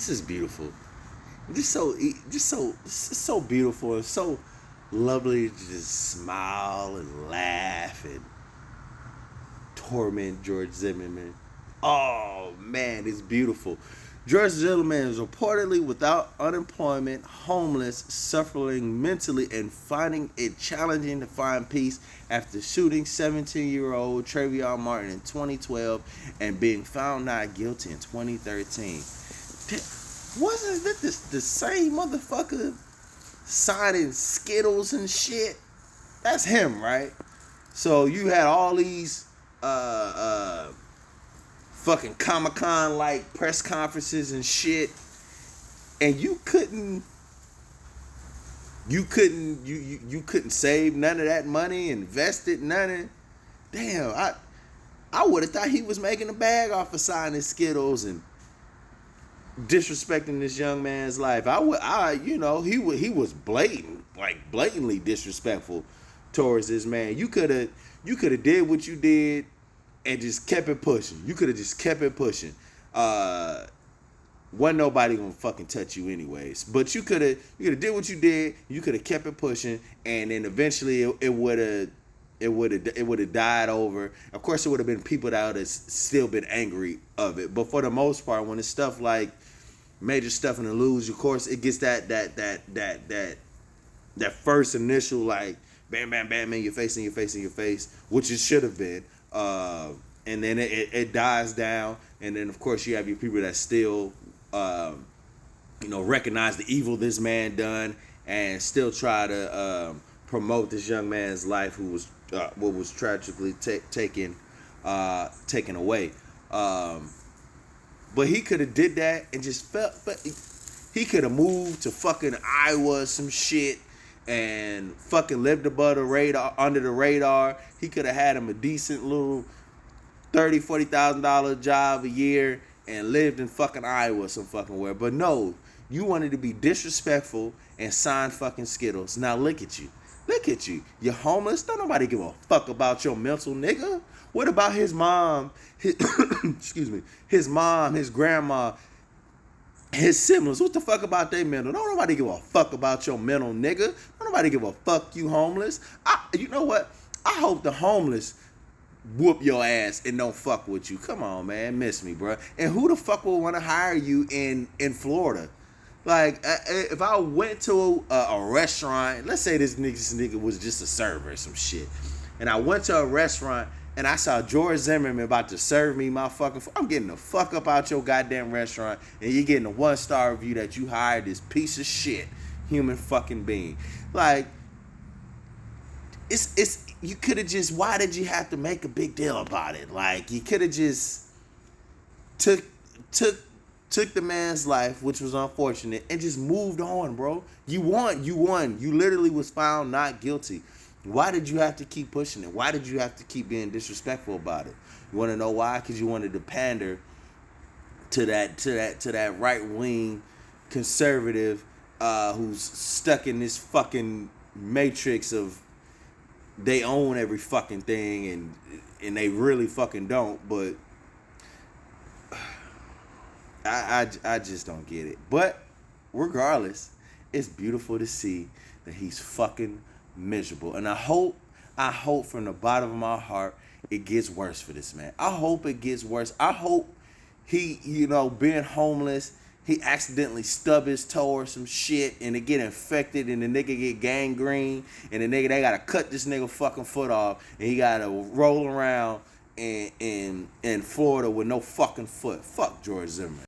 This is beautiful. Just so beautiful and so lovely to just smile and laugh and torment George Zimmerman. Oh man, it's beautiful. George Zimmerman is reportedly without unemployment, homeless, suffering mentally, and finding it challenging to find peace after shooting 17-year-old Trayvon Martin in 2012 and being found not guilty in 2013. Wasn't that the same motherfucker signing Skittles and shit? That's him, right? So you had all these fucking Comic-Con like press conferences and shit, and you couldn't save none of that money, invest it, none of. Damn, I would have thought he was making a bag off of signing Skittles and disrespecting this young man's life. He was blatantly disrespectful towards this man. You could have did what you did and just kept it pushing. You could have just kept it pushing. Wasn't nobody gonna fucking touch you anyways. But you could have did what you did. You could have kept it pushing, and then eventually it would have died over. Of course, it would have been people that would have still been angry of it. But for the most part, when it's stuff like major stuff in the news, of course, it gets that first initial like bam, bam, bam in your face, which it should have been. And then it dies down, and then of course you have your people that still recognize the evil this man done and still try to promote this young man's life who was what was tragically taken away. But he could have did that and just felt. He could have moved to fucking Iowa or some shit and fucking lived above the radar, under the radar. He could have had him a decent little $30,000-$40,000 job a year and lived in fucking Iowa some fucking where. But no, you wanted to be disrespectful and sign fucking Skittles. Now look at you. Look at you. You're homeless. Don't nobody give a fuck about your mental, nigga. What about his mom? Excuse me. His mom, his grandma, his siblings. What the fuck about their mental? Don't nobody give a fuck about your mental, nigga. Don't nobody give a fuck you homeless. You know what? I hope the homeless whoop your ass and don't fuck with you. Come on, man. Miss me, bro. And who the fuck will want to hire you in Florida? Like, if I went to a restaurant, let's say this nigga was just a server or some shit, and I went to a restaurant and I saw George Zimmerman about to serve me my fucking I'm getting the fuck up out your goddamn restaurant, and you're getting a 1-star review that you hired this piece of shit human fucking being. Like, it's you could have just, why did you have to make a big deal about it? Like, you could have just took the man's life, which was unfortunate, and just moved on, bro. You won. You literally was found not guilty. Why did you have to keep pushing it? Why did you have to keep being disrespectful about it? You want to know why? Because you wanted to pander to that right wing conservative who's stuck in this fucking matrix of they own every fucking thing and they really fucking don't. But I just don't get it. But regardless, it's beautiful to see that he's fucking miserable. And I hope from the bottom of my heart it gets worse for this man. I hope it gets worse. I hope he, being homeless, he accidentally stub his toe or some shit and it get infected and the nigga get gangrene and they gotta cut this nigga fucking foot off and he gotta roll around in Florida with no fucking foot. Fuck George Zimmerman.